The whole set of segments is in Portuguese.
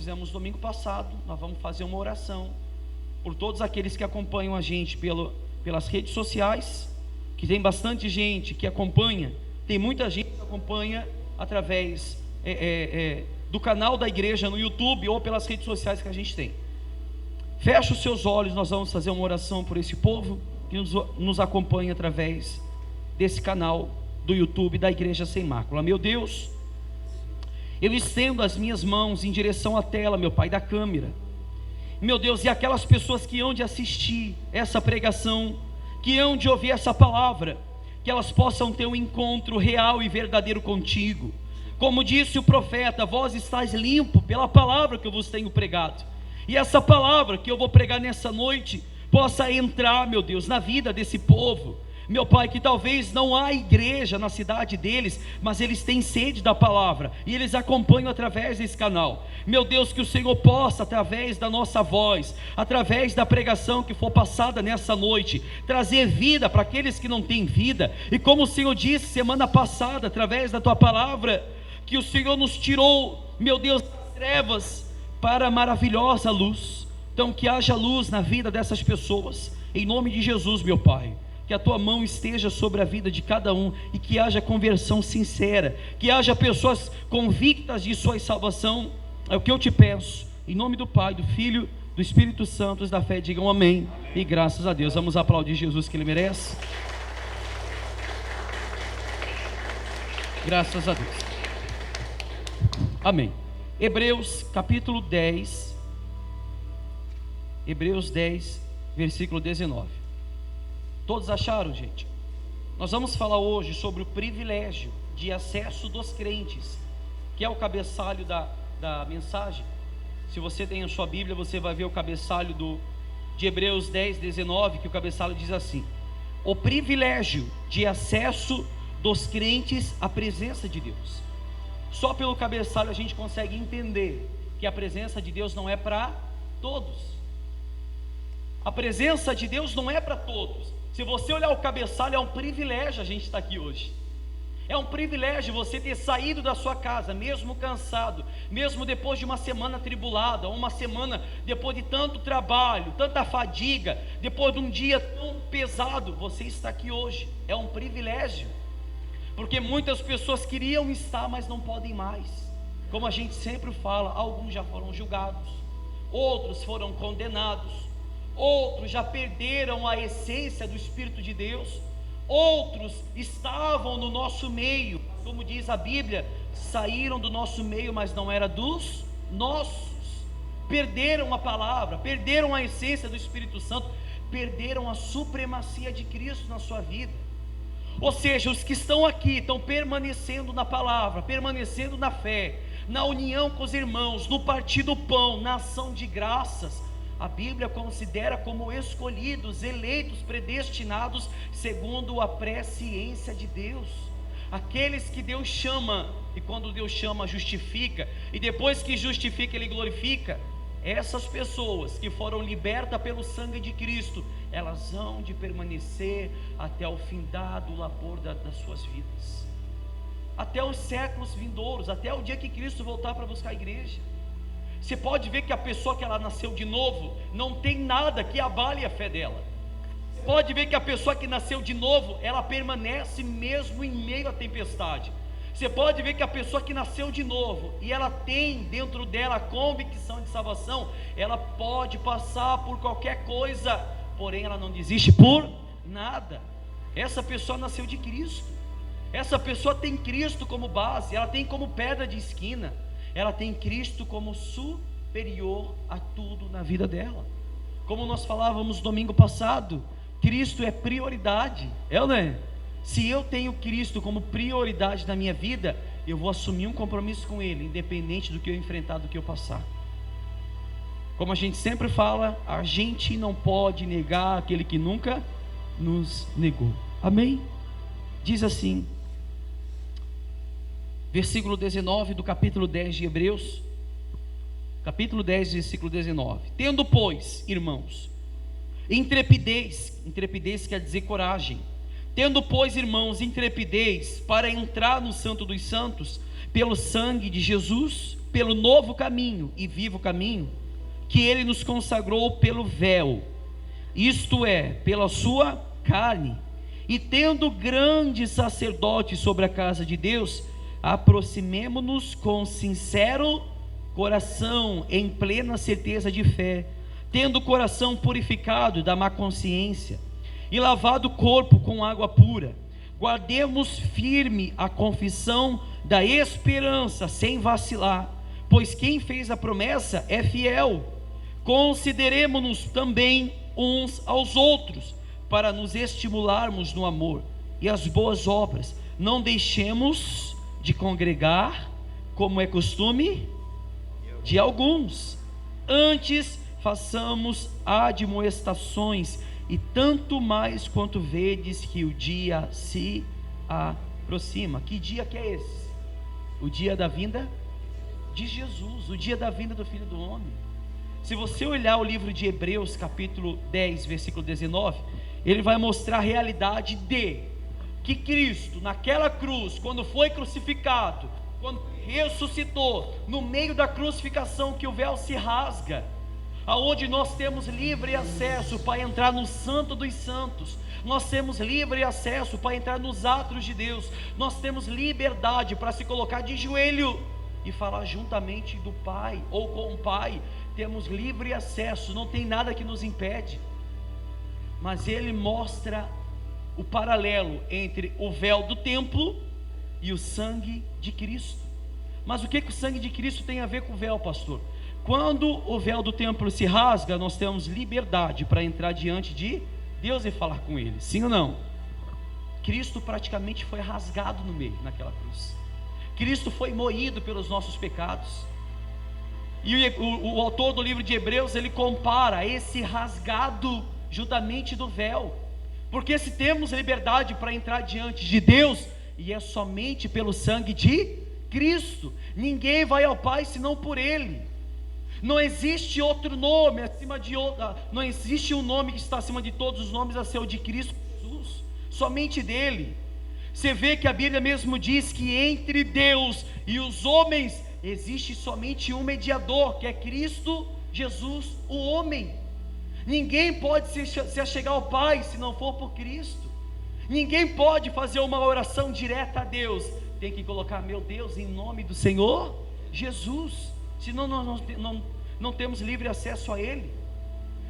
fizemos domingo passado, nós vamos fazer uma oração por todos aqueles que acompanham a gente pelas redes sociais, que tem bastante gente que acompanha, tem muita gente que acompanha através do canal da igreja no YouTube ou pelas redes sociais que a gente tem. Feche os seus olhos, nós vamos fazer uma oração por esse povo que nos acompanha através desse canal do YouTube da Igreja Sem Mácula. Meu Deus, eu estendo as minhas mãos em direção à tela, meu Pai, da câmera, meu Deus, e aquelas pessoas que hão de assistir essa pregação, que hão de ouvir essa palavra, que elas possam ter um encontro real e verdadeiro contigo. Como disse o profeta, vós estáis limpo pela palavra que eu vos tenho pregado, e essa palavra que eu vou pregar nessa noite possa entrar, meu Deus, na vida desse povo, meu Pai, que talvez não há igreja na cidade deles, mas eles têm sede da palavra, e eles acompanham através desse canal. Meu Deus, que o Senhor possa, através da nossa voz, através da pregação que for passada nessa noite, trazer vida para aqueles que não têm vida, e como o Senhor disse semana passada, através da tua palavra, que o Senhor nos tirou, meu Deus, das trevas para a maravilhosa luz. Então que haja luz na vida dessas pessoas, em nome de Jesus, meu Pai. Que a tua mão esteja sobre a vida de cada um, e que haja conversão sincera, que haja pessoas convictas de sua salvação. É o que eu te peço, em nome do Pai, do Filho, do Espírito Santo, da fé, digam amém, e graças a Deus. Vamos aplaudir Jesus, que Ele merece. Graças a Deus. Amém. Hebreus capítulo 10, Hebreus 10, versículo 19. Todos acharam, gente? Nós vamos falar hoje sobre o privilégio de acesso dos crentes, que é o cabeçalho da mensagem. Se você tem a sua Bíblia, você vai ver o cabeçalho de Hebreus 10, 19, que o cabeçalho diz assim: o privilégio de acesso dos crentes à presença de Deus. Só pelo cabeçalho a gente consegue entender que a presença de Deus não é para todos. A presença de Deus não é para todos. Se você olhar o cabeçalho, é um privilégio a gente estar aqui hoje. É um privilégio você ter saído da sua casa, mesmo cansado, mesmo depois de uma semana tribulada, uma semana depois de tanto trabalho, tanta fadiga, depois de um dia tão pesado, você está aqui hoje. É um privilégio, porque muitas pessoas queriam estar, mas não podem mais. Como a gente sempre fala, alguns já foram julgados, outros foram condenados, outros já perderam a essência do Espírito de Deus, outros estavam no nosso meio, como diz a Bíblia, saíram do nosso meio, mas não era dos nossos, perderam a palavra, perderam a essência do Espírito Santo, perderam a supremacia de Cristo na sua vida. Ou seja, os que estão aqui, estão permanecendo na palavra, permanecendo na fé, na união com os irmãos, no partir do pão, na ação de graças, a Bíblia considera como escolhidos, eleitos, predestinados, segundo a presciência de Deus. Aqueles que Deus chama, e quando Deus chama, justifica, e depois que justifica, Ele glorifica. Essas pessoas que foram libertas pelo sangue de Cristo, elas hão de permanecer até o findado labor das suas vidas, até os séculos vindouros, até o dia que Cristo voltar para buscar a igreja. Você pode ver que a pessoa que ela nasceu de novo, não tem nada que abale a fé dela. Você pode ver que a pessoa que nasceu de novo, ela permanece mesmo em meio à tempestade. Você pode ver que a pessoa que nasceu de novo, e ela tem dentro dela a convicção de salvação, ela pode passar por qualquer coisa, porém ela não desiste por nada. Essa pessoa nasceu de Cristo, essa pessoa tem Cristo como base, ela tem como pedra de esquina, ela tem Cristo como superior a tudo na vida dela. Como nós falávamos domingo passado, Cristo é prioridade, é ou não é? Se eu tenho Cristo como prioridade na minha vida, eu vou assumir um compromisso com Ele, independente do que eu enfrentar, do que eu passar. Como a gente sempre fala, a gente não pode negar aquele que nunca nos negou. Amém? Diz assim, versículo 19 do capítulo 10 de Hebreus, capítulo 10, versículo 19: tendo, pois, irmãos, intrepidez quer dizer coragem, Tendo, pois, irmãos, intrepidez para entrar no Santo dos Santos, pelo sangue de Jesus, pelo novo caminho e vivo caminho, que ele nos consagrou pelo véu, isto é, pela sua carne, e tendo grande sacerdote sobre a casa de Deus, aproximemo-nos com sincero coração, em plena certeza de fé, tendo o coração purificado da má consciência, e lavado o corpo com água pura. Guardemos firme a confissão da esperança sem vacilar, pois quem fez a promessa é fiel. Consideremo-nos também uns aos outros, para nos estimularmos no amor e as boas obras. Não deixemos de congregar, como é costume de alguns, antes façamos admoestações, e tanto mais quanto vedes que o dia se aproxima. Que dia que é esse? O dia da vinda de Jesus, o dia da vinda do Filho do Homem. Se você olhar o livro de Hebreus, capítulo 10, versículo 19, ele vai mostrar a realidade de que Cristo, naquela cruz, quando foi crucificado, quando ressuscitou, no meio da crucificação, que o véu se rasga, aonde nós temos livre acesso para entrar no Santo dos Santos, nós temos livre acesso para entrar nos atos de Deus, nós temos liberdade para se colocar de joelho e falar juntamente do Pai, ou com o Pai, temos livre acesso, não tem nada que nos impede. Mas ele mostra o paralelo entre o véu do templo e o sangue de Cristo. Mas o que o sangue de Cristo tem a ver com o véu, pastor? Quando o véu do templo se rasga, nós temos liberdade para entrar diante de Deus e falar com Ele, sim ou não? Cristo praticamente foi rasgado no meio, naquela cruz. Cristo foi moído pelos nossos pecados. E o autor do livro de Hebreus, ele compara esse rasgado juntamente do véu, porque se temos liberdade para entrar diante de Deus, e é somente pelo sangue de Cristo, ninguém vai ao Pai senão por Ele. Não existe outro nome acima de outro, não existe um nome que está acima de todos os nomes a ser o de Cristo Jesus, somente dele. Você vê que a Bíblia mesmo diz que entre Deus e os homens existe somente um mediador, que é Cristo Jesus, o homem. Ninguém pode se achegar ao Pai se não for por Cristo. Ninguém pode fazer uma oração direta a Deus, tem que colocar: meu Deus, em nome do Senhor Jesus, senão nós não temos livre acesso a Ele.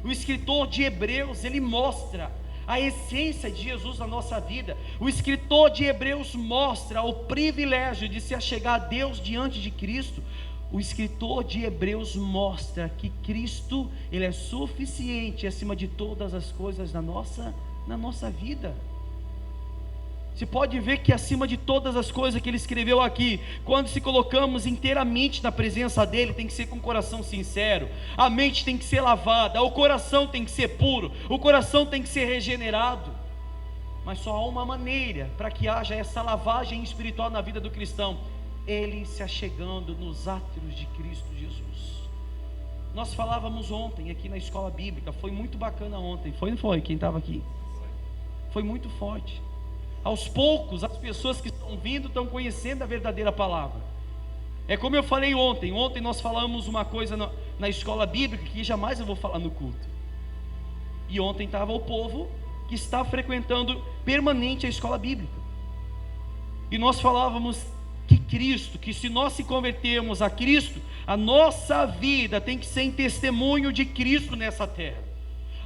O escritor de Hebreus, ele mostra a essência de Jesus na nossa vida. O escritor de Hebreus mostra o privilégio de se achegar a Deus diante de Cristo. O escritor de Hebreus mostra que Cristo, Ele é suficiente acima de todas as coisas na nossa vida. Você pode ver que acima de todas as coisas que ele escreveu aqui, quando se colocamos inteiramente na presença dele, tem que ser com o coração sincero, a mente tem que ser lavada, o coração tem que ser puro, o coração tem que ser regenerado. Mas só há uma maneira para que haja essa lavagem espiritual na vida do cristão: ele se achegando nos átrios de Cristo Jesus. Nós falávamos ontem aqui na escola bíblica, foi muito bacana ontem, foi ou não foi? Quem estava aqui? Foi muito forte. Aos poucos, as pessoas que estão vindo estão conhecendo a verdadeira palavra. É como eu falei ontem nós falamos uma coisa na escola bíblica que jamais eu vou falar no culto. E ontem estava o povo que está frequentando permanente a escola bíblica. E nós falávamos que Cristo, que se nós se convertermos a Cristo, a nossa vida tem que ser em testemunho de Cristo nessa terra.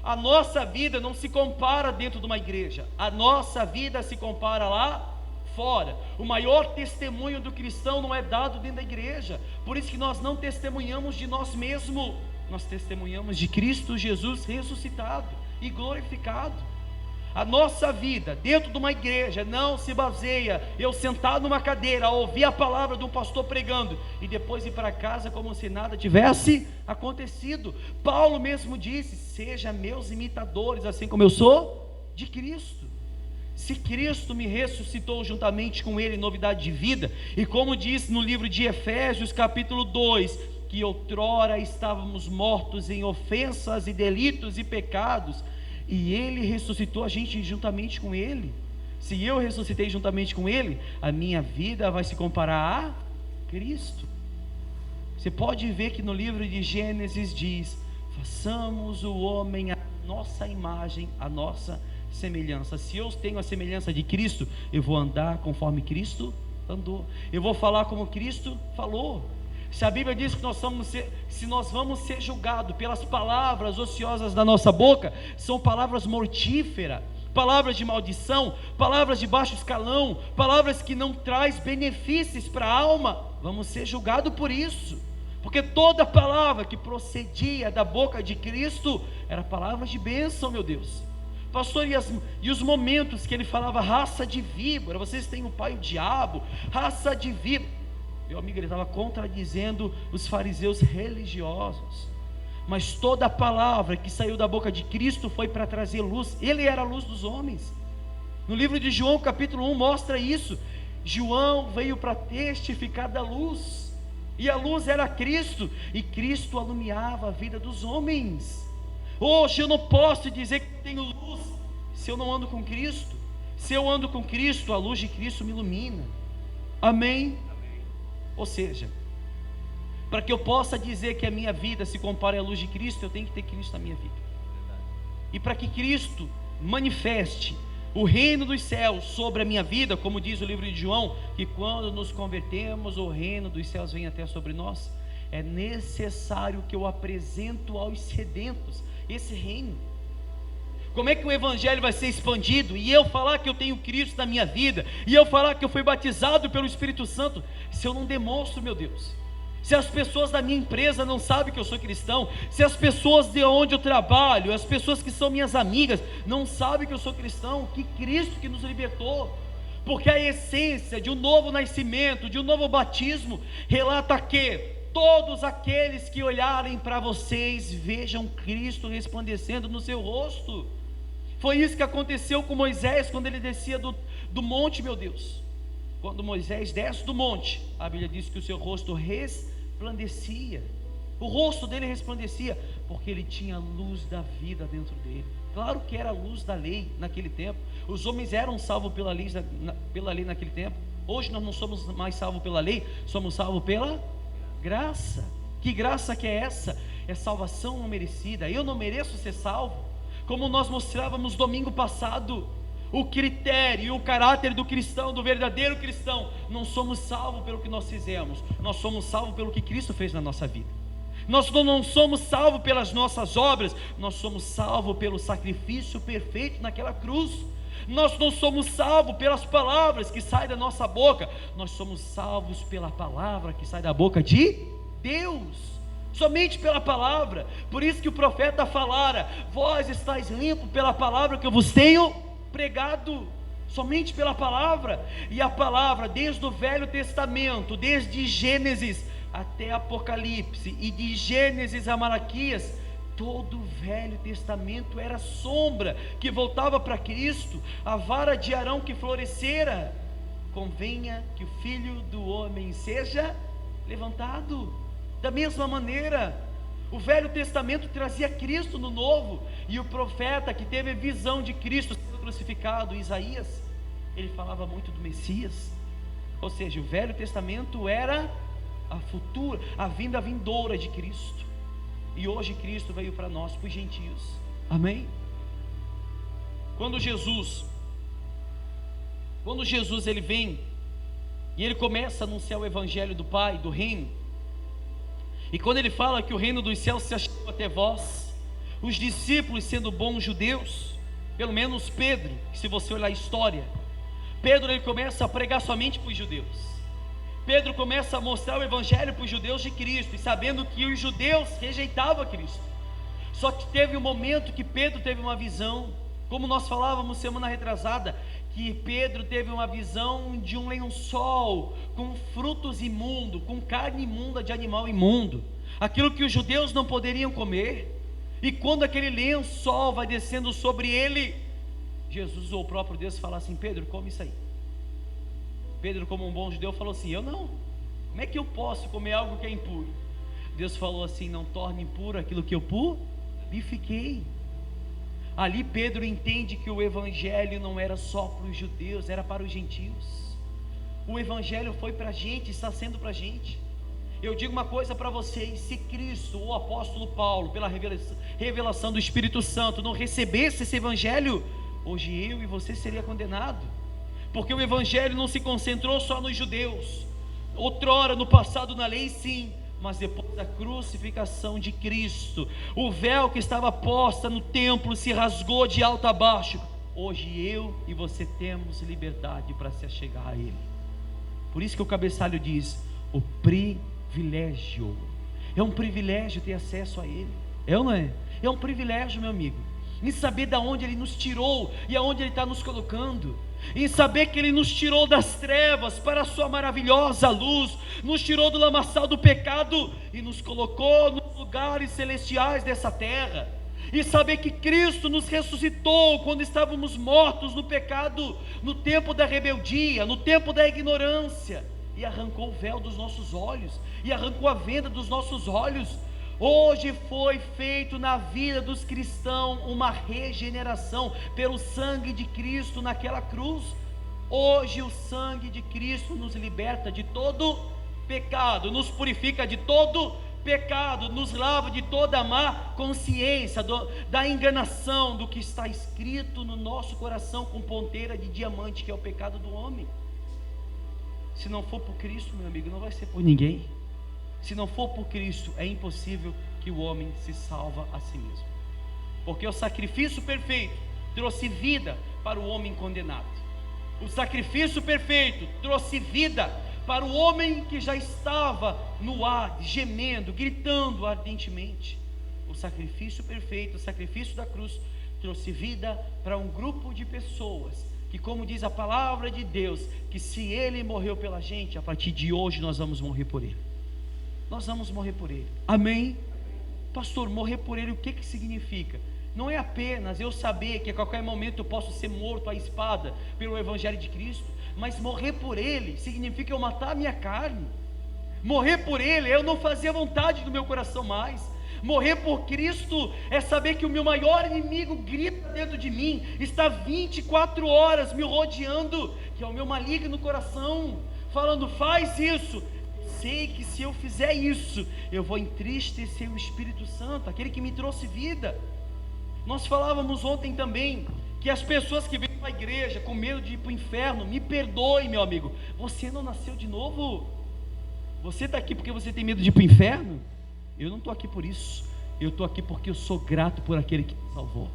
A nossa vida não se compara dentro de uma igreja, a nossa vida se compara lá fora. O maior testemunho do cristão não é dado dentro da igreja. Por isso que nós não testemunhamos de nós mesmos, nós testemunhamos de Cristo Jesus ressuscitado e glorificado. A nossa vida dentro de uma igreja não se baseia eu sentar numa cadeira, ouvir a palavra de um pastor pregando e depois ir para casa como se nada tivesse acontecido. Paulo mesmo disse: seja meus imitadores, assim como eu sou de Cristo. Se Cristo me ressuscitou juntamente com Ele em novidade de vida, e como diz no livro de Efésios capítulo 2, que outrora estávamos mortos em ofensas e delitos e pecados, e Ele ressuscitou a gente juntamente com Ele. Se eu ressuscitei juntamente com Ele, a minha vida vai se comparar a Cristo. Você pode ver que no livro de Gênesis diz: façamos o homem a nossa imagem, a nossa semelhança. Se eu tenho a semelhança de Cristo, eu vou andar conforme Cristo andou, eu vou falar como Cristo falou. Se a Bíblia diz que se nós vamos ser julgados pelas palavras ociosas da nossa boca, são palavras mortíferas, palavras de maldição, palavras de baixo escalão, palavras que não traz benefícios para a alma, vamos ser julgados por isso, porque toda palavra que procedia da boca de Cristo era palavras de bênção, meu Deus. Pastor, e os momentos que ele falava raça de víbora, vocês têm o pai o diabo, raça de víbora, meu amigo, ele estava contradizendo os fariseus religiosos. Mas toda a palavra que saiu da boca de Cristo foi para trazer luz. Ele era a luz dos homens. No livro de João capítulo 1 mostra isso. João veio para testificar da luz, e a luz era Cristo, e Cristo alumiava a vida dos homens. Hoje eu não posso dizer que tenho luz se eu não ando com Cristo. Se eu ando com Cristo, a luz de Cristo me ilumina. Amém? Ou seja, para que eu possa dizer que a minha vida se compara à luz de Cristo, eu tenho que ter Cristo na minha vida. E para que Cristo manifeste o reino dos céus sobre a minha vida, como diz o livro de João, que quando nos convertemos, o reino dos céus vem até sobre nós, é necessário que eu apresento aos sedentos esse reino. Como é que o evangelho vai ser expandido? E eu falar que eu tenho Cristo na minha vida, e eu falar que eu fui batizado pelo Espírito Santo, se eu não demonstro, meu Deus? Se as pessoas da minha empresa não sabem que eu sou cristão, se as pessoas de onde eu trabalho, as pessoas que são minhas amigas, não sabem que eu sou cristão, que Cristo que nos libertou, porque a essência de um novo nascimento, de um novo batismo, relata que todos aqueles que olharem para vocês, vejam Cristo resplandecendo no seu rosto. Foi isso que aconteceu com Moisés, quando ele descia do monte, meu Deus. Quando Moisés desce do monte, a Bíblia diz que o seu rosto resplandecia. O rosto dele resplandecia, porque ele tinha a luz da vida dentro dele. Claro que era a luz da lei naquele tempo. Os homens eram salvos pela lei naquele tempo. Hoje nós não somos mais salvos pela lei, somos salvos pela graça. Que graça que é essa? É salvação não merecida. Eu não mereço ser salvo. Como nós mostrávamos domingo passado, o critério e o caráter do cristão, do verdadeiro cristão, não somos salvos pelo que nós fizemos, nós somos salvos pelo que Cristo fez na nossa vida. Nós não somos salvos pelas nossas obras, nós somos salvos pelo sacrifício perfeito naquela cruz. Nós não somos salvos pelas palavras que saem da nossa boca, nós somos salvos pela palavra que sai da boca de Deus. Somente pela palavra. Por isso que o profeta falara: vós estáis limpos pela palavra que eu vos tenho pregado. Somente pela palavra. E a palavra, desde o Velho Testamento, desde Gênesis até Apocalipse, e de Gênesis a Malaquias, todo o Velho Testamento era sombra que voltava para Cristo, a vara de Arão que florescera. Convenha que o Filho do Homem seja levantado. Da mesma maneira, o Velho Testamento trazia Cristo no Novo, e o profeta que teve visão de Cristo sendo crucificado, Isaías, ele falava muito do Messias. Ou seja, o Velho Testamento era a vinda vindoura de Cristo, e hoje Cristo veio para nós, para os gentios. Amém? Quando Jesus ele vem e ele começa a anunciar o evangelho do Pai, do reino, e quando ele fala que o reino dos céus se achegou até vós, os discípulos, sendo bons judeus, pelo menos Pedro, que se você olhar a história, Pedro ele começa a pregar somente para os judeus. Pedro começa a mostrar o evangelho para os judeus de Cristo, e sabendo que os judeus rejeitavam Cristo. Só que teve um momento que Pedro teve uma visão, como nós falávamos semana retrasada, que Pedro teve uma visão de um lençol com frutos imundos, com carne imunda de animal imundo, aquilo que os judeus não poderiam comer. E quando aquele lençol vai descendo sobre ele, Jesus ou o próprio Deus fala assim: Pedro, come isso aí. Pedro, como um bom judeu, falou assim: eu não, como é que eu posso comer algo que é impuro? Deus falou assim: não torne impuro aquilo que eu purifiquei. Ali Pedro entende que o evangelho não era só para os judeus, era para os gentios. O evangelho foi para a gente, está sendo para a gente. Eu digo uma coisa para vocês: se Cristo, o apóstolo Paulo, pela revelação do Espírito Santo, não recebesse esse evangelho, hoje eu e você seria condenado, porque o evangelho não se concentrou só nos judeus. Outrora, no passado, na lei, sim, mas depois da crucificação de Cristo, o véu que estava posta no templo se rasgou de alto a baixo. Hoje eu e você temos liberdade para se achegar a Ele. Por isso que o cabeçalho diz: o privilégio. É um privilégio ter acesso a Ele. É ou não é? É um privilégio, meu amigo, em saber de onde Ele nos tirou e aonde Ele está nos colocando, em saber que Ele nos tirou das trevas para a sua maravilhosa luz, nos tirou do lamaçal do pecado e nos colocou nos lugares celestiais dessa terra, e saber que Cristo nos ressuscitou quando estávamos mortos no pecado, no tempo da rebeldia, no tempo da ignorância, e arrancou o véu dos nossos olhos, e arrancou a venda dos nossos olhos. Hoje foi feito na vida dos cristãos uma regeneração pelo sangue de Cristo naquela cruz. Hoje o sangue de Cristo nos liberta de todo pecado, nos purifica de todo pecado, nos lava de toda má consciência, da enganação, do que está escrito no nosso coração com ponteira de diamante, que é o pecado do homem. Se não for por Cristo, meu amigo, não vai ser por ninguém. Se não for por Cristo, é impossível que o homem se salva a si mesmo, porque o sacrifício perfeito trouxe vida para o homem condenado. O sacrifício perfeito trouxe vida para o homem que já estava no ar, gemendo, gritando ardentemente. O sacrifício perfeito, o sacrifício da cruz, trouxe vida para um grupo de pessoas que, como diz a palavra de Deus, que se Ele morreu pela gente, a partir de hoje nós vamos morrer por Ele. Nós vamos morrer por Ele. Amém? Pastor, morrer por Ele, o que significa? Não é apenas eu saber que a qualquer momento eu posso ser morto à espada pelo Evangelho de Cristo, mas morrer por Ele significa eu matar a minha carne. Morrer por Ele é eu não fazer a vontade do meu coração mais. Morrer por Cristo é saber que o meu maior inimigo grita dentro de mim, está 24 horas me rodeando, que é o meu maligno coração, falando: faz isso. Sei que se eu fizer isso, eu vou entristecer o Espírito Santo, aquele que me trouxe vida. Nós falávamos ontem também que as pessoas que vêm para a igreja com medo de ir para o inferno, me perdoe, meu amigo, você não nasceu de novo. Você está aqui porque você tem medo de ir para o inferno? Eu não estou aqui por isso. Eu estou aqui porque eu sou grato por aquele que me salvou.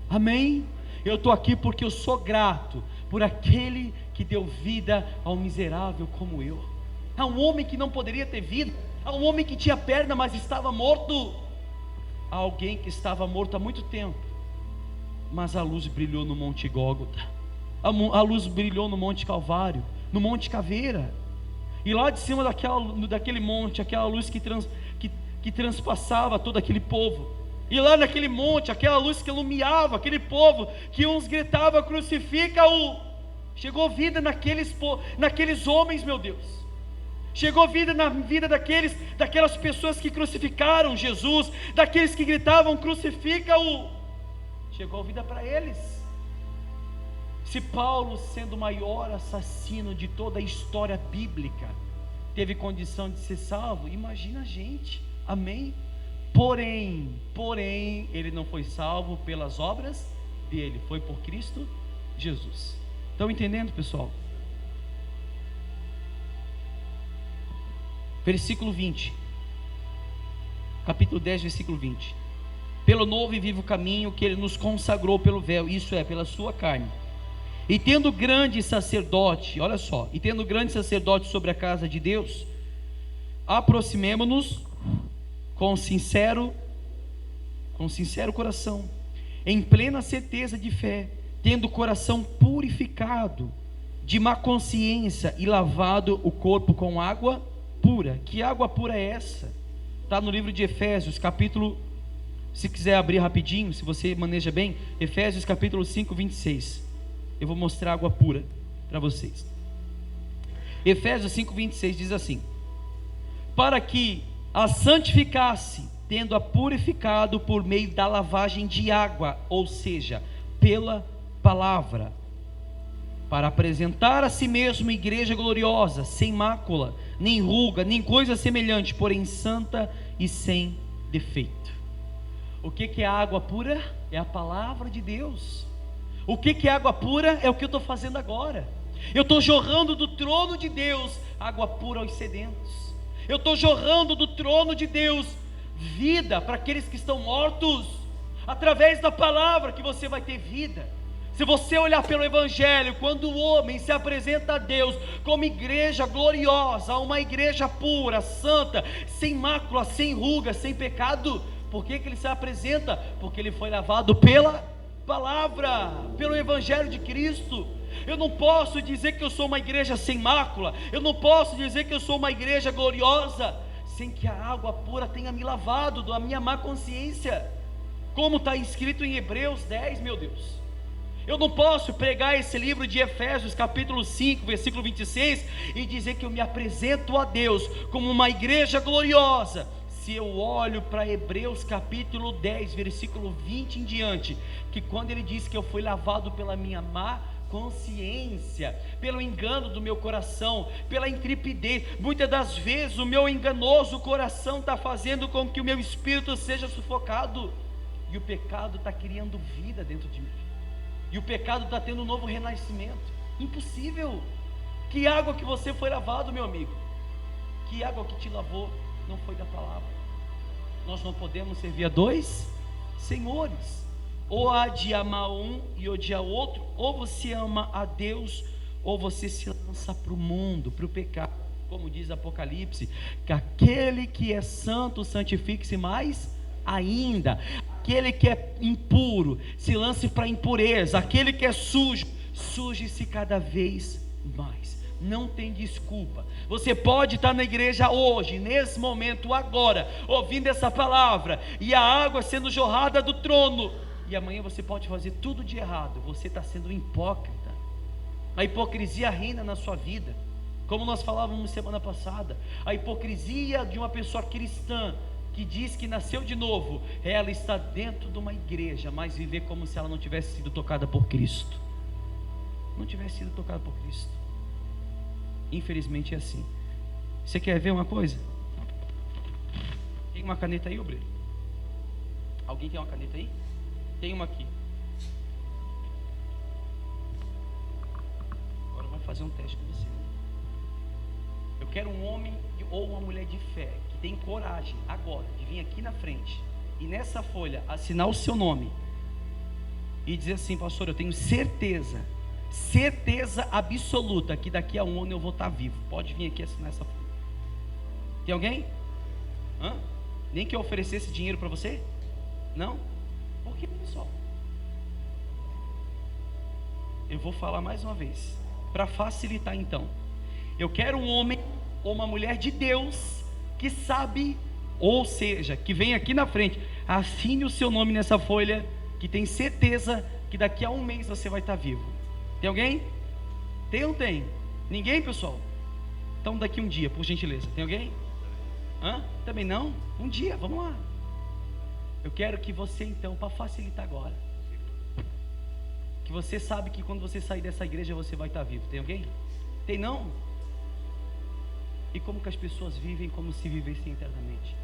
Amém? Eu estou aqui porque eu sou grato por aquele que deu vida ao miserável como eu, a um homem que não poderia ter vida, a um homem que tinha perna mas estava morto, a alguém que estava morto há muito tempo, mas a luz brilhou no Monte Gólgota, a luz brilhou no Monte Calvário, no Monte Caveira, e lá de cima daquele monte, aquela luz que transpassava todo aquele povo, e lá naquele monte, aquela luz que iluminava aquele povo, que uns gritavam: crucifica-o. Chegou vida naqueles homens, meu Deus. Chegou vida na vida daquelas pessoas que crucificaram Jesus, daqueles que gritavam: crucifica-o. Chegou vida para eles. Se Paulo, sendo o maior assassino de toda a história bíblica, teve condição de ser salvo, imagina a gente. Amém? Porém, ele não foi salvo pelas obras dele, foi por Cristo Jesus. Estão entendendo, pessoal? Versículo 20, capítulo 10, versículo 20: pelo novo e vivo caminho que Ele nos consagrou pelo véu, isso é, pela sua carne, e tendo grande sacerdote, olha só, e tendo grande sacerdote sobre a casa de Deus, aproximemo-nos com sincero coração, em plena certeza de fé, tendo o coração purificado de má consciência e lavado o corpo com água pura. Que água pura é essa? Está no livro de Efésios, capítulo, se quiser abrir rapidinho, se você maneja bem, Efésios capítulo 5, 26. Eu vou mostrar água pura para vocês. Efésios 5, 26 diz assim: para que a santificasse tendo-a purificado por meio da lavagem de água, ou seja, pela palavra, para apresentar a si mesmo igreja gloriosa, sem mácula, nem ruga, nem coisa semelhante, porém santa e sem defeito. O que é água pura? É a palavra de Deus. O que é água pura? É o que eu estou fazendo agora. Eu estou jorrando do trono de Deus água pura aos sedentos. Eu estou jorrando do trono de Deus vida para aqueles que estão mortos. Através da palavra que você vai ter vida. Se você olhar pelo Evangelho, quando o homem se apresenta a Deus como igreja gloriosa, uma igreja pura, santa, sem mácula, sem ruga, sem pecado, por que ele se apresenta? Porque ele foi lavado pela palavra, pelo Evangelho de Cristo. Eu não posso dizer que eu sou uma igreja sem mácula, eu não posso dizer que eu sou uma igreja gloriosa, sem que a água pura tenha me lavado da minha má consciência, como está escrito em Hebreus 10, meu Deus. Eu não posso pregar esse livro de Efésios capítulo 5, versículo 26 e dizer que eu me apresento a Deus como uma igreja gloriosa, se eu olho para Hebreus capítulo 10, versículo 20 em diante, que quando ele diz que eu fui lavado pela minha má consciência, pelo engano do meu coração, pela intrepidez, muitas das vezes o meu enganoso coração está fazendo com que o meu espírito seja sufocado, e o pecado está criando vida dentro de mim, e o pecado está tendo um novo renascimento. Impossível. Que água que você foi lavado, meu amigo? Que água que te lavou não foi da palavra. Nós não podemos servir a dois senhores. Ou há de amar um e odiar o outro, ou você ama a Deus, ou você se lança para o mundo, para o pecado. Como diz Apocalipse, que aquele que é santo santifique-se mais ainda. Aquele que é impuro se lance para a impureza. Aquele que é sujo, suje-se cada vez mais. Não tem desculpa. Você pode estar na igreja hoje, nesse momento, agora, ouvindo essa palavra, e a água sendo jorrada do trono, e amanhã você pode fazer tudo de errado. Você está sendo hipócrita. A hipocrisia reina na sua vida, como nós falávamos semana passada. A hipocrisia de uma pessoa cristã que diz que nasceu de novo, ela está dentro de uma igreja, mas viver como se ela não tivesse sido tocada por Cristo. Não tivesse sido tocada por Cristo. Infelizmente é assim. Você quer ver uma coisa? Tem uma caneta aí, obreiro? Alguém tem uma caneta aí? Tem uma aqui. Agora vamos fazer um teste com você. Eu quero um homem ou uma mulher de fé que tem coragem agora de vir aqui na frente e nessa folha assinar o seu nome e dizer assim: pastor, eu tenho certeza absoluta que daqui a um ano eu vou estar vivo. Pode vir aqui assinar essa folha. Tem alguém? Nem que eu oferecesse dinheiro para você? Não? Por que, pessoal? Eu vou falar mais uma vez para facilitar. Então, eu quero um homem ou uma mulher de Deus que sabe, ou seja, que vem aqui na frente, assine o seu nome nessa folha, que tem certeza que daqui a um mês você vai estar vivo. Tem alguém? Tem ou não tem? Ninguém, pessoal? Então daqui um dia, por gentileza. Tem alguém? Também não? Um dia, vamos lá. Eu quero que você então, para facilitar agora, que você sabe que quando você sair dessa igreja você vai estar vivo. Tem alguém? Tem não? E como que as pessoas vivem como se vivessem eternamente?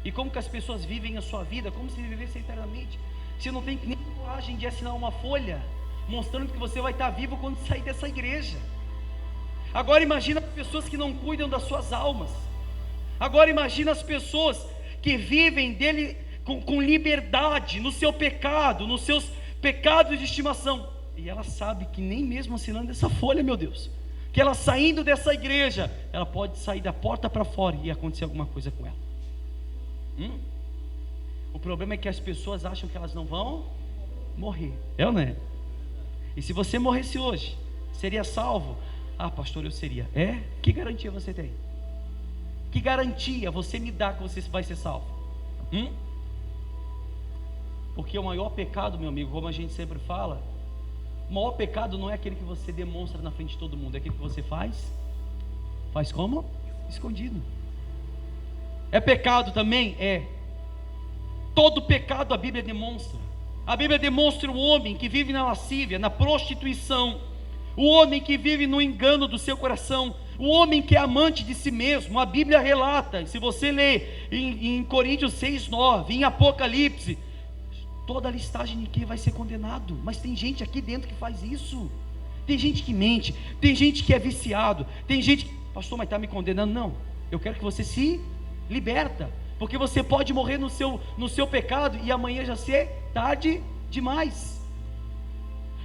E como que as pessoas vivem a sua vida como se vivessem eternamente? Você não tem nem coragem de assinar uma folha mostrando que você vai estar vivo quando sair dessa igreja. Agora imagina as pessoas que não cuidam das suas almas. Agora imagina as pessoas que vivem dele com liberdade no seu pecado, nos seus pecados de estimação, e ela sabe que nem mesmo assinando essa folha, meu Deus, que ela saindo dessa igreja, ela pode sair da porta para fora e acontecer alguma coisa com ela. O problema é que as pessoas acham que elas não vão morrer. É ou não é? E se você morresse hoje, seria salvo? Ah, pastor, eu seria. É? Que garantia você tem? Que garantia você me dá que você vai ser salvo? Porque o maior pecado, meu amigo, como a gente sempre fala, o maior pecado não é aquele que você demonstra na frente de todo mundo, é aquele que você faz como? Escondido. É pecado também? É. Todo pecado a Bíblia demonstra. A Bíblia demonstra o homem que vive na lascívia, na prostituição, o homem que vive no engano do seu coração, o homem que é amante de si mesmo. A Bíblia relata, se você ler em Coríntios 6:9, em Apocalipse, toda a listagem de quem vai ser condenado. Mas tem gente aqui dentro que faz isso. Tem gente que mente, tem gente que é viciado, tem gente que, pastor, mas está me condenando? Não, eu quero que você se liberta, porque você pode morrer no seu pecado e amanhã já ser tarde demais.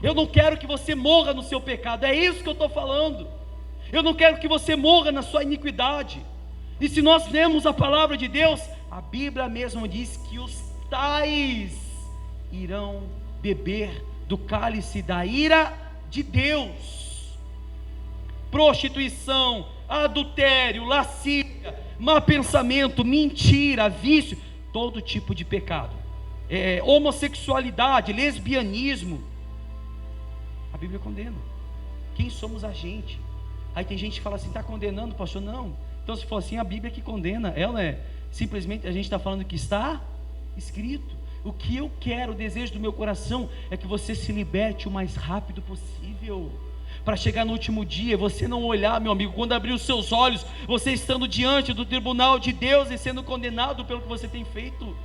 Eu não quero que você morra no seu pecado, é isso que eu estou falando. Eu não quero que você morra na sua iniquidade. E se nós lemos a palavra de Deus, a Bíblia mesmo diz que os tais irão beber do cálice da ira de Deus. Prostituição, adultério, lascívia, mau pensamento, mentira, vício, todo tipo de pecado, homossexualidade, lesbianismo, a Bíblia condena. Quem somos a gente? Aí tem gente que fala assim, está condenando, pastor? Não. Então se for assim, a Bíblia que condena, ela é simplesmente, a gente está falando que está escrito. O que eu quero, o desejo do meu coração é que você se liberte o mais rápido possível, para chegar no último dia, você não olhar, meu amigo, quando abrir os seus olhos, você estando diante do tribunal de Deus e sendo condenado pelo que você tem feito.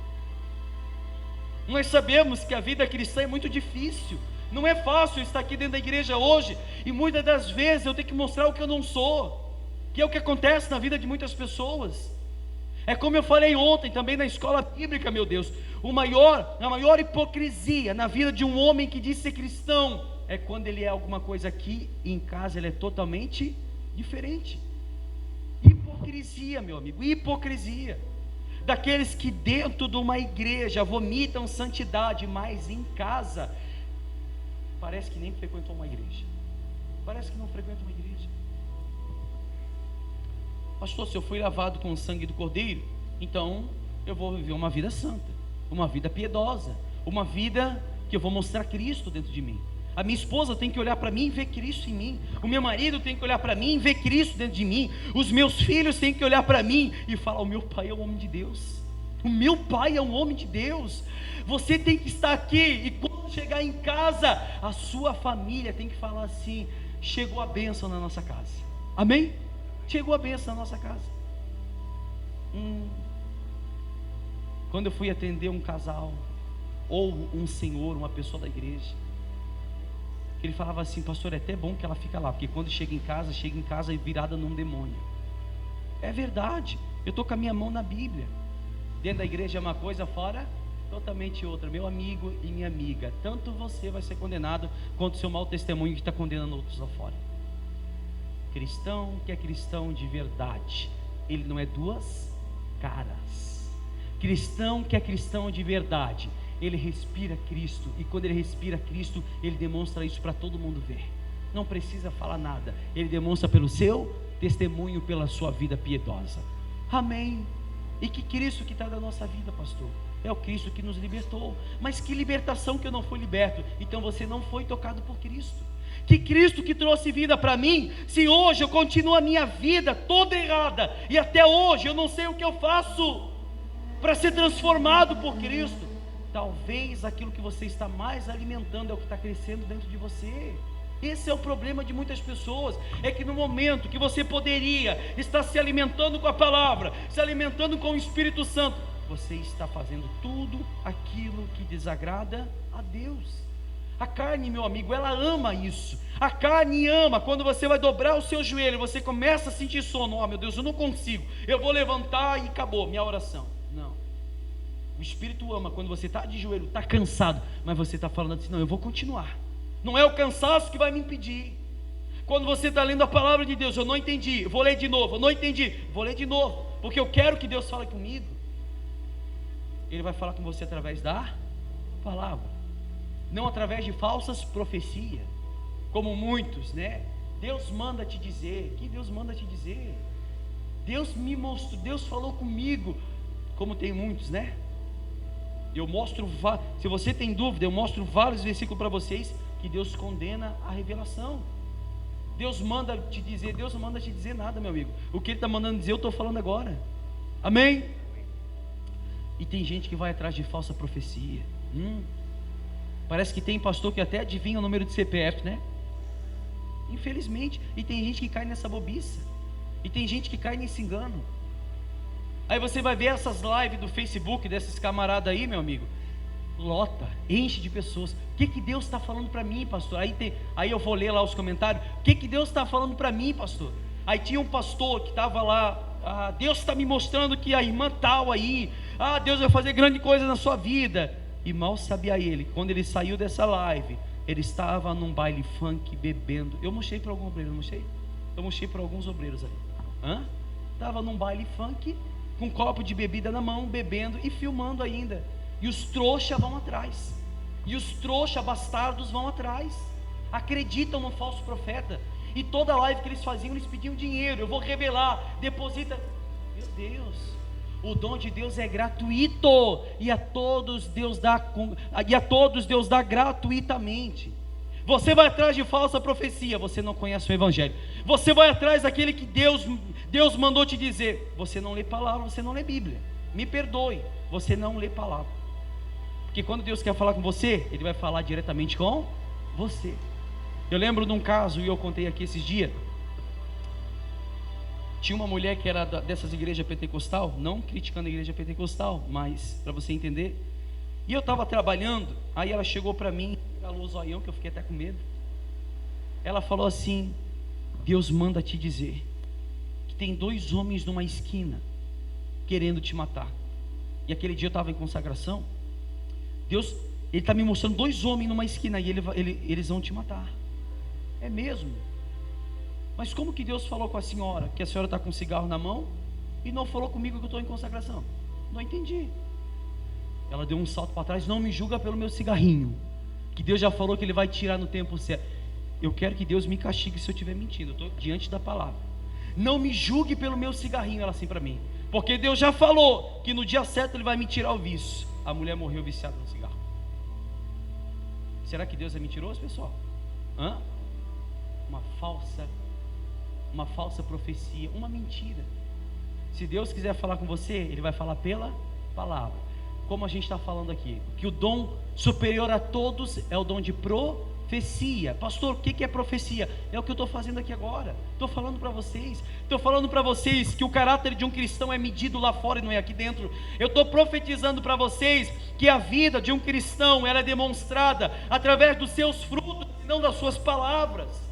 Nós sabemos que a vida cristã é muito difícil, não é fácil estar aqui dentro da igreja hoje, e muitas das vezes eu tenho que mostrar o que eu não sou, que é o que acontece na vida de muitas pessoas. É como eu falei ontem também na escola bíblica, meu Deus, a maior hipocrisia na vida de um homem que diz ser cristão, é quando ele é alguma coisa aqui e em casa ele é totalmente diferente. Hipocrisia, meu amigo, hipocrisia. Daqueles que dentro de uma igreja vomitam santidade, mas em casa parece que nem frequentou uma igreja. Parece que não frequenta uma igreja. Pastor, se eu fui lavado com o sangue do Cordeiro, então eu vou viver uma vida santa, uma vida piedosa, uma vida que eu vou mostrar Cristo dentro de mim. A minha esposa tem que olhar para mim e ver Cristo em mim. O meu marido tem que olhar para mim e ver Cristo dentro de mim. Os meus filhos têm que olhar para mim e falar, o meu pai é um homem de Deus. O meu pai é um homem de Deus. Você tem que estar aqui e quando chegar em casa, a sua família tem que falar assim, chegou a bênção na nossa casa. Amém? Chegou a bênção na nossa casa. Quando eu fui atender um casal, ou um senhor, uma pessoa da igreja, ele falava assim, pastor, é até bom que ela fica lá, porque quando chega em casa virada num demônio. É verdade, eu estou com a minha mão na Bíblia. Dentro da igreja é uma coisa, fora totalmente outra. Meu amigo e minha amiga, tanto você vai ser condenado, quanto o seu mau testemunho que está condenando outros lá fora. Cristão que é cristão de verdade, ele não é duas caras. Cristão que é cristão de verdade, ele respira Cristo, e quando ele respira Cristo, ele demonstra isso para todo mundo ver. Não precisa falar nada, ele demonstra pelo seu testemunho, pela sua vida piedosa. Amém. E que Cristo que está na nossa vida, pastor? É o Cristo que nos libertou. Mas que libertação que eu não fui liberto? Então você não foi tocado por Cristo. Que Cristo que trouxe vida para mim, se hoje eu continuo a minha vida toda errada, e até hoje eu não sei o que eu faço para ser transformado por Cristo, talvez aquilo que você está mais alimentando é o que está crescendo dentro de você. Esse é o problema de muitas pessoas, é que no momento que você poderia estar se alimentando com a palavra, se alimentando com o Espírito Santo, você está fazendo tudo aquilo que desagrada a Deus. A carne, meu amigo, ela ama isso. A carne ama, quando você vai dobrar o seu joelho, você começa a sentir sono. Meu Deus, eu não consigo, eu vou levantar e acabou minha oração. Não, o Espírito ama quando você está de joelho, está cansado, mas você está falando assim, não, eu vou continuar. Não é o cansaço que vai me impedir. Quando você está lendo a palavra de Deus, eu não entendi, eu vou ler de novo, eu não entendi, vou ler de novo, porque eu quero que Deus fale comigo. Ele vai falar com você através da palavra, não através de falsas profecias, como muitos, né? Deus manda te dizer. Que Deus manda te dizer? Deus me mostrou, Deus falou comigo, como tem muitos, né? Eu mostro, se você tem dúvida, eu mostro vários versículos para vocês que Deus condena a revelação. Deus manda te dizer, Deus não manda te dizer nada, meu amigo. O que Ele está mandando dizer, eu estou falando agora. Amém? E tem gente que vai atrás de falsa profecia. Parece que tem pastor que até adivinha o número de CPF, né? Infelizmente. E tem gente que cai nessa bobiça. E tem gente que cai nesse engano. Aí você vai ver essas lives do Facebook desses camaradas aí, meu amigo. Lota, enche de pessoas. O que Deus está falando para mim, pastor? Aí eu vou ler lá os comentários. O que Deus está falando para mim, pastor? Aí tinha um pastor que estava lá. Deus está me mostrando que a irmã tal aí, Deus vai fazer grande coisa na sua vida. E mal sabia ele, quando ele saiu dessa live, ele estava num baile funk bebendo. Eu mostrei para algum obreiro, não mostrei? Eu mostrei para alguns obreiros ali. Estava num baile funk, com um copo de bebida na mão, bebendo e filmando ainda. E os trouxas vão atrás. E os trouxas bastardos vão atrás. Acreditam no falso profeta. E toda live que eles faziam, eles pediam dinheiro. Eu vou revelar, deposita. Meu Deus, o dom de Deus é gratuito. E a todos Deus dá gratuitamente. Você vai atrás de falsa profecia, você não conhece o Evangelho. Você vai atrás daquele que Deus mandou te dizer. Você não lê palavra, você não lê Bíblia. Me perdoe, você não lê palavra. Porque quando Deus quer falar com você, Ele vai falar diretamente com você. Eu lembro de um caso, e eu contei aqui esses dias. Tinha uma mulher que era dessas igrejas pentecostal, não criticando a igreja pentecostal, mas para você entender. E eu estava trabalhando, aí ela chegou para mim, calou o zoião, que eu fiquei até com medo. Ela falou assim: Deus manda te dizer que tem 2 homens numa esquina querendo te matar. E aquele dia eu estava em consagração. Deus, Ele está me mostrando 2 homens numa esquina e eles vão te matar. É mesmo? Mas como que Deus falou com a senhora, que a senhora está com um cigarro na mão, e não falou comigo que eu estou em consagração? Não entendi. Ela deu um salto para trás: não me julga pelo meu cigarrinho, que Deus já falou que Ele vai tirar no tempo certo. Eu quero que Deus me castigue se eu estiver mentindo, eu estou diante da palavra. Não me julgue pelo meu cigarrinho, ela assim para mim, porque Deus já falou que no dia certo Ele vai me tirar o vício. A mulher morreu viciada no cigarro. Será que Deus é mentiroso, pessoal? Uma falsa profecia, uma mentira. Se Deus quiser falar com você, Ele vai falar pela palavra. Como a gente está falando aqui, que o dom superior a todos é o dom de profecia. Pastor, o que é profecia? É o que eu estou fazendo aqui agora. Estou falando para vocês. Estou falando para vocês que o caráter de um cristão é medido lá fora e não é aqui dentro. Eu estou profetizando para vocês que a vida de um cristão, ela é demonstrada através dos seus frutos e não das suas palavras.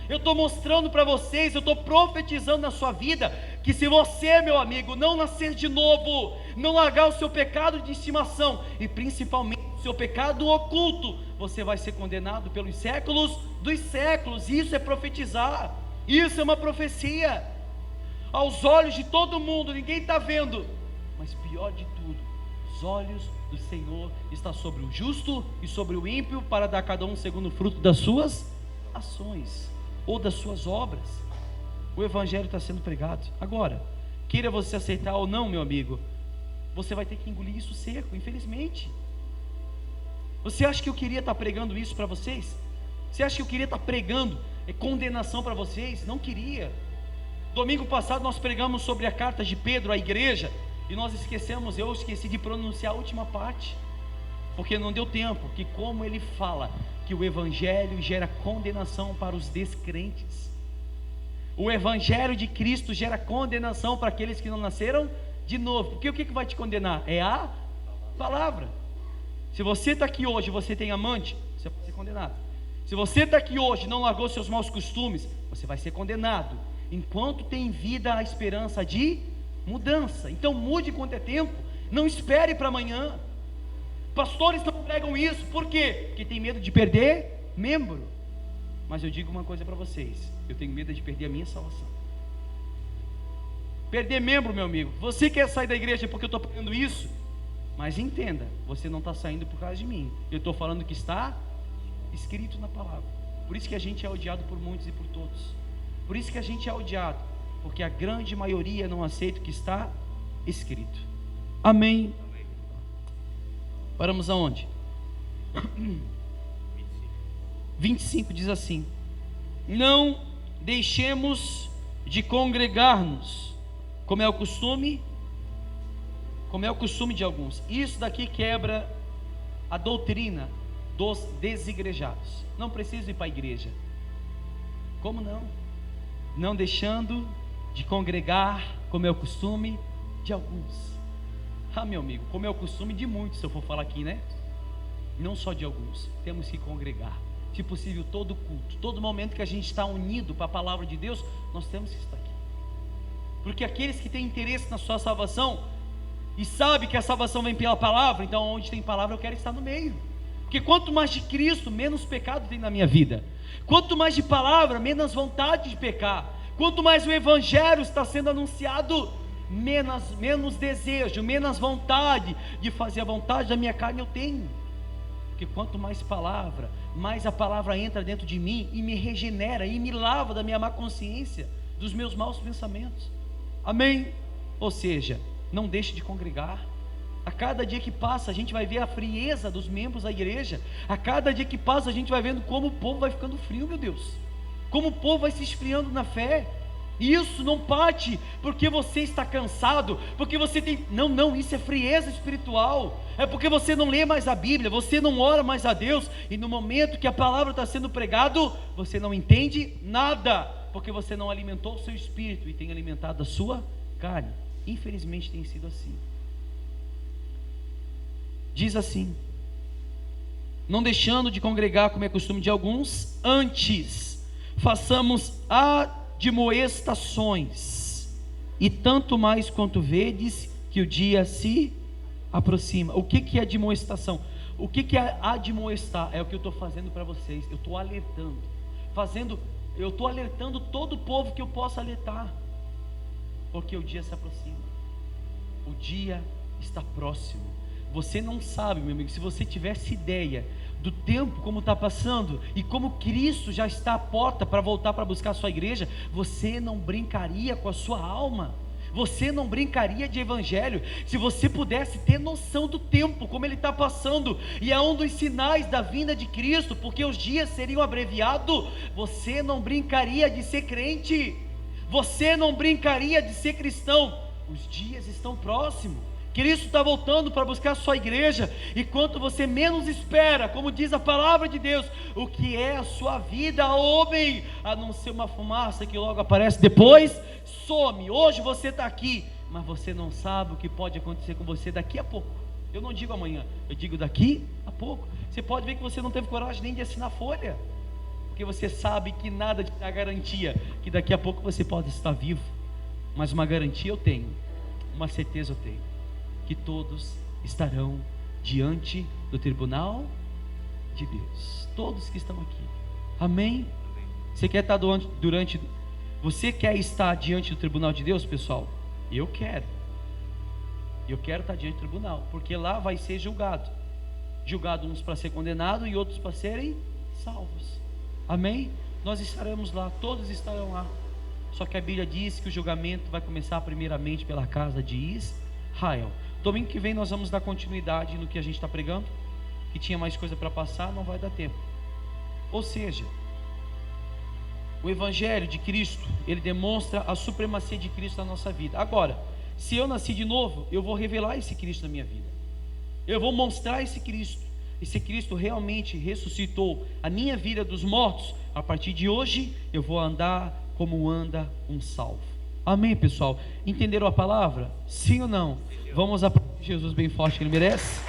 Eu estou mostrando para vocês, eu estou profetizando na sua vida, que se você, meu amigo, não nascer de novo, não largar o seu pecado de estimação, e principalmente o seu pecado oculto, você vai ser condenado pelos séculos dos séculos. Isso é profetizar, isso é uma profecia, aos olhos de todo mundo, ninguém está vendo, mas pior de tudo, os olhos do Senhor estão sobre o justo e sobre o ímpio, para dar a cada um segundo o fruto das suas ações, ou das suas obras. O Evangelho está sendo pregado. Agora, queira você aceitar ou não, meu amigo, você vai ter que engolir isso seco, infelizmente. Você acha que eu queria estar pregando isso para vocês? Você acha que eu queria estar pregando condenação para vocês? Não queria. Domingo passado nós pregamos sobre a carta de Pedro à igreja, e nós eu esqueci de pronunciar a última parte, porque não deu tempo, que como ele fala que o Evangelho gera condenação para os descrentes. O Evangelho de Cristo gera condenação para aqueles que não nasceram de novo. Porque o que vai te condenar? É a palavra. Se você está aqui hoje e você tem amante, você vai ser condenado. Se você está aqui hoje e não largou seus maus costumes, você vai ser condenado. Enquanto tem vida, a esperança de mudança. Então mude quanto é tempo. Não espere para amanhã. Pastores não pregam isso, por quê? Porque tem medo de perder membro. Mas eu digo uma coisa para vocês: eu tenho medo de perder a minha salvação. Perder membro, meu amigo. Você quer sair da igreja porque eu estou pregando isso? Mas entenda, você não está saindo por causa de mim. Eu estou falando que está escrito na palavra. Por isso que a gente é odiado por muitos e por todos. Por isso que a gente é odiado, porque a grande maioria não aceita o que está escrito. Amém. Paramos aonde? 25 diz assim: não deixemos de congregar-nos, como é o costume como é o costume de alguns. Isso daqui quebra a doutrina dos desigrejados. Não preciso ir para a igreja. Como não? Não deixando de congregar, como é o costume de alguns. Meu amigo, como é o costume de muitos, se eu for falar aqui, né? Não só de alguns. Temos que congregar. Se possível, todo culto, todo momento que a gente está unido para a palavra de Deus, nós temos que estar aqui. Porque aqueles que têm interesse na sua salvação e sabem que a salvação vem pela palavra, então onde tem palavra eu quero estar no meio. Porque quanto mais de Cristo, menos pecado tem na minha vida. Quanto mais de palavra, menos vontade de pecar. Quanto mais o evangelho está sendo anunciado, menos desejo, menos vontade de fazer a vontade da minha carne eu tenho. Porque quanto mais palavra, mais a palavra entra dentro de mim e me regenera e me lava da minha má consciência, dos meus maus pensamentos. Amém? Ou seja, não deixe de congregar. A cada dia que passa a gente vai ver a frieza dos membros da igreja. A cada dia que passa a gente vai vendo como o povo vai ficando frio, meu Deus. Como o povo vai se esfriando na fé. E isso não parte porque você está cansado, porque você tem... Não, isso é frieza espiritual. É porque você não lê mais a Bíblia, você não ora mais a Deus. E no momento que a palavra está sendo pregado, você não entende nada, porque você não alimentou o seu espírito e tem alimentado a sua carne. Infelizmente tem sido assim. Diz assim: não deixando de congregar, como é costume de alguns, antes façamos admoestações, e tanto mais quanto vedes que o dia se aproxima. O que é admoestação? O que é admoestar? É o que eu estou fazendo para vocês. Eu estou alertando, eu estou alertando todo o povo que eu possa alertar, porque o dia se aproxima, o dia está próximo. Você não sabe, meu amigo, se você tivesse ideia do tempo como está passando e como Cristo já está à porta para voltar para buscar a sua igreja, você não brincaria com a sua alma, você não brincaria de evangelho. Se você pudesse ter noção do tempo, como ele está passando, e é um dos sinais da vinda de Cristo, porque os dias seriam abreviados, você não brincaria de ser crente, você não brincaria de ser cristão. Os dias estão próximos. Cristo está voltando para buscar a sua igreja, e quanto você menos espera, como diz a palavra de Deus, o que é a sua vida, homem, a não ser uma fumaça que logo aparece, depois some. Hoje você está aqui, mas você não sabe o que pode acontecer com você daqui a pouco. Eu não digo amanhã, eu digo daqui a pouco. Você pode ver que você não teve coragem nem de assinar folha, porque você sabe que nada te dá garantia que daqui a pouco você pode estar vivo. Mas uma garantia eu tenho, uma certeza eu tenho, que todos estarão diante do tribunal de Deus. Todos que estão aqui. Amém? Você quer estar você quer estar diante do tribunal de Deus, pessoal? Eu quero estar diante do tribunal, porque lá vai ser julgado uns para ser condenado e outros para serem salvos. Amém? Nós estaremos lá, todos estarão lá. Só que a Bíblia diz que o julgamento vai começar primeiramente pela casa de Israel. Domingo que vem nós vamos dar continuidade no que a gente está pregando, que tinha mais coisa para passar, não vai dar tempo. Ou seja, o Evangelho de Cristo, ele demonstra a supremacia de Cristo na nossa vida. Agora, se eu nasci de novo, eu vou revelar esse Cristo na minha vida, eu vou mostrar esse Cristo realmente ressuscitou a minha vida dos mortos. A partir de hoje, eu vou andar como anda um salvo. Amém, pessoal? Entenderam a palavra? Sim ou não? Vamos aplaudir Jesus bem forte que ele merece.